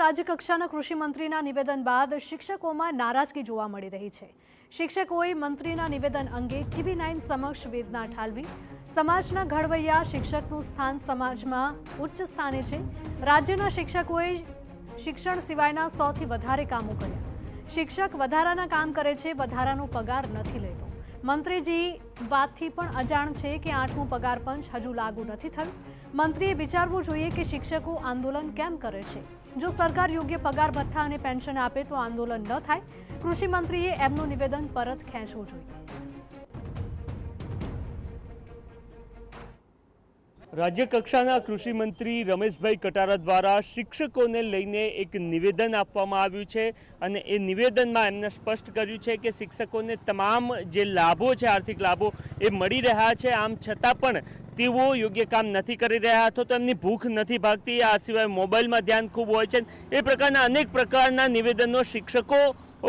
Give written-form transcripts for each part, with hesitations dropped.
રાજ્યકક્ષાના કૃષિ મંત્રીના નિવેદન બાદ શિક્ષકોમાં નારાજગી જોવા મળી રહી છે। શિક્ષકોએ મંત્રીના નિવેદન અંગે TV9 સમક્ષ વેદના ઠાલવી। સમાજના ઘડવૈયા શિક્ષકનું સ્થાન સમાજમાં ઉચ્ચ સ્થાને છે। રાજ્યના શિક્ષકોએ શિક્ષણ સિવાયના 100થી વધારે કામો કર્યા। શિક્ષક વધારાના કામ કરે છે, વધારાનો પગાર નથી લેતો। મંત્રીજી વાતથી પણ અજાણ છે કે 8મું પગાર પંચ હજુ લાગુ નથી થયું। મંત્રીએ વિચારવું જોઈએ કે શિક્ષકો આંદોલન કેમ કરે છે। જો સરકાર યોગ્ય પગાર ભથ્થા અને પેન્શન આપે તો આંદોલન ન થાય। કૃષિ મંત્રીએ એમનું નિવેદન પરત ખેંચવું જોઈએ। राज्य कक्षाना कृषि मंत्री रमेशभाई कटारा द्वारा शिक्षकोने लईने एक निवेदन आपवामां आव्युं छे अने ए निवेदनमां एमणे स्पष्ट कर्युं छे के शिक्षकोने तमाम जे लाभो छे आर्थिक लाभो ए मळी रह्या छे। आम छतां पण तेओ योग्य काम नहीं करी रह्या अथवा तो एमनी भूख नहीं भागती। आ सिवाय मोबाइल में ध्यान खूब होय छे। ए प्रकारना अनेक प्रकारना निवेदनों शिक्षको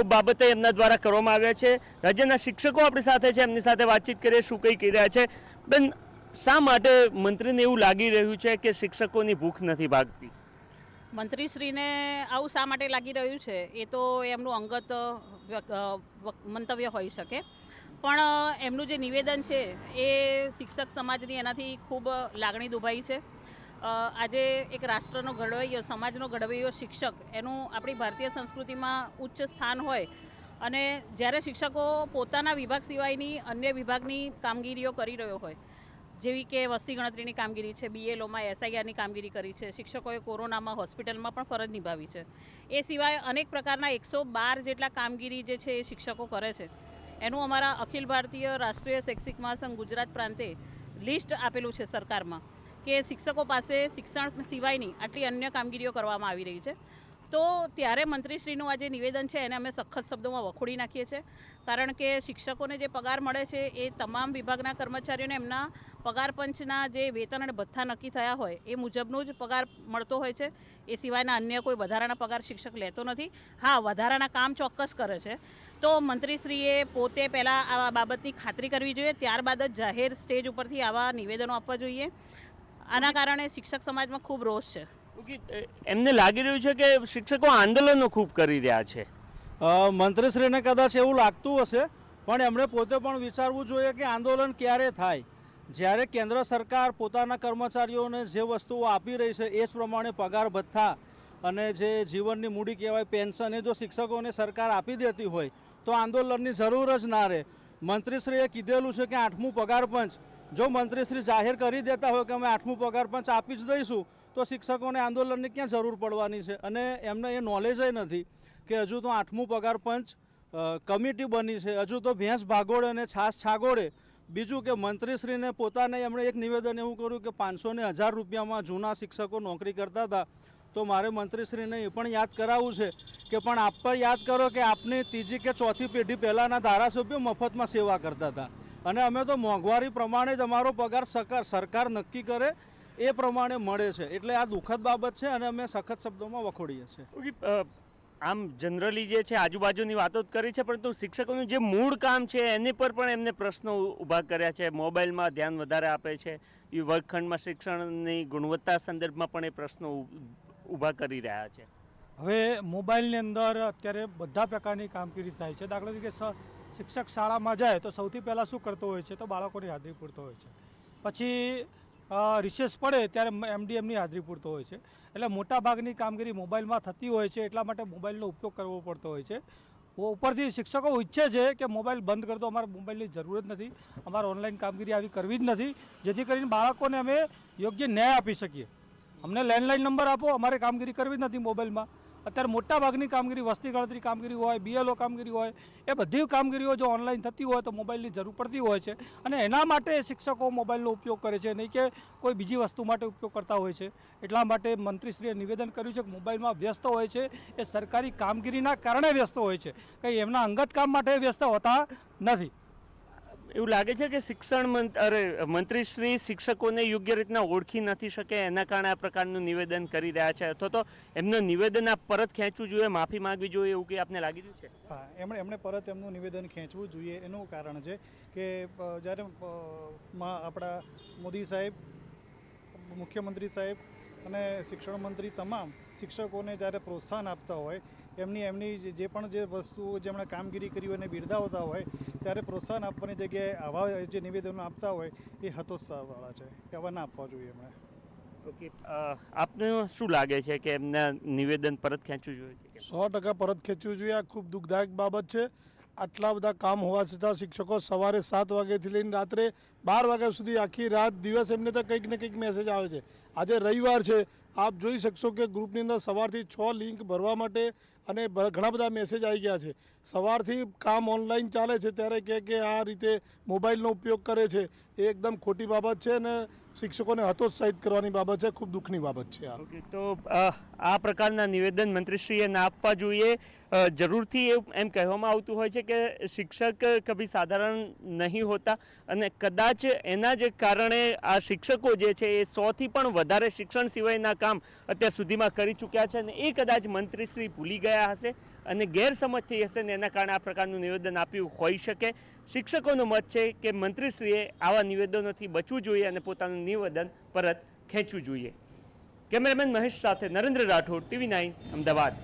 बाबते एमना द्वारा करवामां आव्या छे। राज्यना शिक्षको आपणी साथे छे, एमनी साथे वातचीत करीए शुं कही कही रह्या छे। बेन, शा माटे मंत्रीने एवुं लागी रह्युं छे के शिक्षकोनी भूख नहीं भागती? मंत्रीश्रीने आવું શા માટે લાગી રહ્યું છે એ તો એમનું અંગત મંતવ્ય હોઈ શકે, પણ એમનું જે નિવેદન છે એ શિક્ષક સમાજની એનાથી ખૂબ લાગણી દુભાઈ છે। આજે એક રાષ્ટ્રનો ઘડવૈયો, સમાજનો ઘડવૈયો શિક્ષક, એનું આપણી ભારતીય સંસ્કૃતિમાં ઉચ્ચ સ્થાન હોય અને જ્યારે શિક્ષકો પોતાના વિભાગ સિવાયની અન્ય વિભાગની કામગીરીઓ કરી રહ્યો હોય, જેવી કે વસ્તી ગણતરીની કામગીરી છે, BLOમાં SIRની કામગીરી કરી છે, શિક્ષકોએ કોરોનામાં હોસ્પિટલમાં પણ ફરજ નિભાવી છે। એ સિવાય અનેક પ્રકારના 112 જેટલા કામગીરી જે છે એ શિક્ષકો કરે છે। એનું અમારા અખિલ ભારતીય રાષ્ટ્રીય શૈક્ષિક મહાસંઘ ગુજરાત પ્રાંતે લિસ્ટ આપેલું છે સરકારમાં કે શિક્ષકો પાસે શિક્ષણ સિવાયની આટલી અન્ય કામગીરીઓ કરવામાં આવી રહી છે। તો ત્યારે મંત્રીશ્રીનું આ જે નિવેદન છે એને અમે સખત શબ્દોમાં વખોડી નાખીએ છીએ, કારણ કે શિક્ષકોને જે પગાર મળે છે એ તમામ વિભાગના કર્મચારીઓને એમના પગાર પંચના જે વેતન અને ભથ્થા નક્કી થયા હોય એ મુજબનો જ પગાર મળતો હોય છે। એ સિવાયના અન્ય કોઈ વધારાના પગાર શિક્ષક લેતો નથી। હા, વધારાના કામ ચોક્કસ કરે છે। તો મંત્રીશ્રીએ પોતે પહેલાં આ બાબતની ખાતરી કરવી જોઈએ, ત્યારબાદ જ જાહેર સ્ટેજ ઉપરથી આવા નિવેદનો આપવા જોઈએ। આના કારણે શિક્ષક સમાજમાં ખૂબ રોષ છે। એમને લાગી રહ્યું છે કે શિક્ષકો આંદોલનો ખૂબ કરી રહ્યા છે। મંત્રીશ્રીને કદાચ એવું લાગતું હશે, પણ એમણે પોતે પણ વિચારવું જોઈએ કે આંદોલન ક્યારે થાય, જ્યારે કેન્દ્ર સરકાર પોતાના કર્મચારીઓને જે વસ્તુઓ આપી રહી છે એ જ પ્રમાણે પગાર ભથ્થા અને જે જીવનની મૂડી કહેવાય પેન્શન એ જો શિક્ષકોને સરકાર આપી દેતી હોય તો આંદોલનની જરૂર જ ના રહે। મંત્રીશ્રીએ કીધેલું છે કે 8મું પગાર પંચ જો મંત્રીશ્રી જાહેર કરી દેતા હોય કે અમે 8મું પગાર પંચ આપી જ દઈશું તો શિક્ષકોને આંદોલનની ક્યાં જરૂર પડવાની છે। અને એમને એ નોલેજ નથી કે હજુ તો 8મું પગાર પંચ કમિટી બની છે, હજુ તો ભેંસ ભાગોળે અને છાસ છાગોળે। બીજું કે મંત્રીશ્રીને પોતાને એમણે એક નિવેદન એવું કર્યું કે 500 ને 1000 રૂપિયામાં જૂના શિક્ષકો નોકરી કરતા હતા। તો મારે મંત્રીશ્રીને એ પણ યાદ કરાવવું છે કે પણ આપ પણ યાદ કરો કે આપની ત્રીજી કે ચોથી પેઢી પહેલાંના ધારાસભ્યો મફતમાં સેવા કરતા હતા અને અમે તો મોંઘવારી પ્રમાણે જ અમારો પગાર સરકાર નક્કી કરે એ પ્રમાણે મળે છે। એટલે આ દુઃખદ બાબત છે અને અમે સખત શબ્દોમાં વખોડીએ છીએ। આમ જનરલી જે છે આજુબાજુની વાતો જ કરી છે, પરંતુ શિક્ષકોનું જે મૂળ કામ છે એની પર પણ એમને પ્રશ્નો ઊભા કર્યા છે। મોબાઈલમાં ધ્યાન વધારે આપે છે, એ વર્ગખંડમાં શિક્ષણની ગુણવત્તા સંદર્ભમાં પણ એ પ્રશ્નો ઊભા કરી રહ્યા છે। હવે મોબાઈલની અંદર અત્યારે બધા પ્રકારની કામગીરી થાય છે। દાખલા તરીકે શિક્ષક શાળામાં જાય તો સૌથી પહેલાં શું કરતો હોય છે તો બાળકોની હાજરી પૂરતો હોય છે, પછી રિસેસ પડે ત્યારે MDMની હાજરી પૂરતો હોય છે। એટલે મોટાભાગની કામગીરી મોબાઈલમાં થતી હોય છે, એટલા માટે મોબાઈલનો ઉપયોગ કરવો પડતો હોય છે। ઉપરથી શિક્ષકો ઈચ્છે છે કે મોબાઈલ બંધ કરી દો, અમારે મોબાઈલની જરૂર જ નથી, અમારે ઓનલાઈન કામગીરી આવી કરવી જ નથી, જેથી કરીને બાળકોને અમે યોગ્ય ન્યાય આપી શકીએ। અમને લેન્ડલાઇન નંબર આપો, અમારે કામગીરી કરવી જ નથી મોબાઈલમાં। અત્યારે મોટાભાગની કામગીરી વસ્તી ગણતરી કામગીરી હોય, BLO કામગીરી હોય, એ બધી કામગીરીઓ જો ઓનલાઈન થતી હોય તો મોબાઈલની જરૂર પડતી હોય છે અને એના માટે શિક્ષકો મોબાઈલનો ઉપયોગ કરે છે, નહીં કે કોઈ બીજી વસ્તુ માટે ઉપયોગ કરતા હોય છે। એટલા માટે મંત્રીશ્રીએ નિવેદન કર્યું છે કે મોબાઈલમાં વ્યસ્ત હોય છે એ સરકારી કામગીરીના કારણે વ્યસ્ત હોય છે, કંઈ એમના અંગત કામ માટે વ્યસ્ત હોતા નથી। એવું લાગે છે કે મંત્રીશ્રી શિક્ષકોને યોગ્ય રીતના ઓળખી નથી શકે, એના કારણે આ પ્રકારનું નિવેદન કરી રહ્યા છે, અથવા તો એમનું નિવેદન આપ પરત ખેંચવું જોઈએ, માફી માંગવી જોઈએ, એવું કંઈ આપને લાગી રહ્યું છે? હા, એમણે પરત એમનું નિવેદન ખેંચવું જોઈએ। એનું કારણ છે કે જ્યારે આપણા મોદી સાહેબ, મુખ્યમંત્રી સાહેબ અને શિક્ષણ મંત્રી તમામ શિક્ષકોને જ્યારે પ્રોત્સાહન આપતા હોય એમની જે પણ જે વસ્તુઓ જેમણે કામગીરી કરી હોય અને બિરદાવતા હોય ત્યારે પ્રોત્સાહન આપવાની જગ્યાએ આવા જે નિવેદનો આપતા હોય એ હતોત્સાહવાળા છે, આવા ના આપવા જોઈએ એમણે. ઓકે, આપને શું લાગે છે કે એમના નિવેદન પરત ખેંચવું જોઈએ? 100% પરત ખેંચવું જોઈએ. આ ખૂબ દુઃખદાયક બાબત છે. આટલા બધા કામ હોવા છતાં શિક્ષકો સવારે 7 વાગ્યાથી લઈને રાત્રે 12 વાગ્યા સુધી આખી રાત દિવસ એમને તો કંઈક ને કંઈક મેસેજ આવે છે. આજે રવિવાર છે, આપ જોઈ શકશો કે ગ્રુપની અંદર સવારથી 6 લિંક ભરવા માટે અને ઘણા બધા મેસેજ આવી ગયા છે. સવારથી કામ ઓનલાઈન ચાલે છે ત્યારે કે આ રીતે મોબાઈલનો ઉપયોગ કરે છે એ એકદમ ખોટી બાબત છે અને શિક્ષકોને હતોત્સાહિત કરવાની બાબત છે. ખૂબ દુઃખની બાબત છે. ઓકે, તો આ પ્રકારના નિવેદન મંત્રીશ્રીએ ના આપવા જોઈએ. જરૂરથી એમ કહેવામાં આવતું હોય છે કે શિક્ષક કભી સાધારણ નહીં હોતા અને કદાચ એના જ કારણે આ શિક્ષકો જે છે એ 100થી પણ વધારે શિક્ષણ સિવાયના કામ અત્યાર સુધીમાં કરી ચૂક્યા છે અને એ કદાચ મંત્રીશ્રી ભૂલી ગયા હશે અને ગેરસમજ થઈ હશે ને એના કારણે આ પ્રકારનું નિવેદન આપ્યું હોઈ શકે. શિક્ષકોનો મત છે કે મંત્રીશ્રીએ આવા નિવેદનોથી બચવું જોઈએ અને પોતાનું નિવેદન પરત ખેંચવું જોઈએ. કેમેરામેન મહેશ સાથે નરેન્દ્ર રાઠોડ, TV9 અમદાવાદ.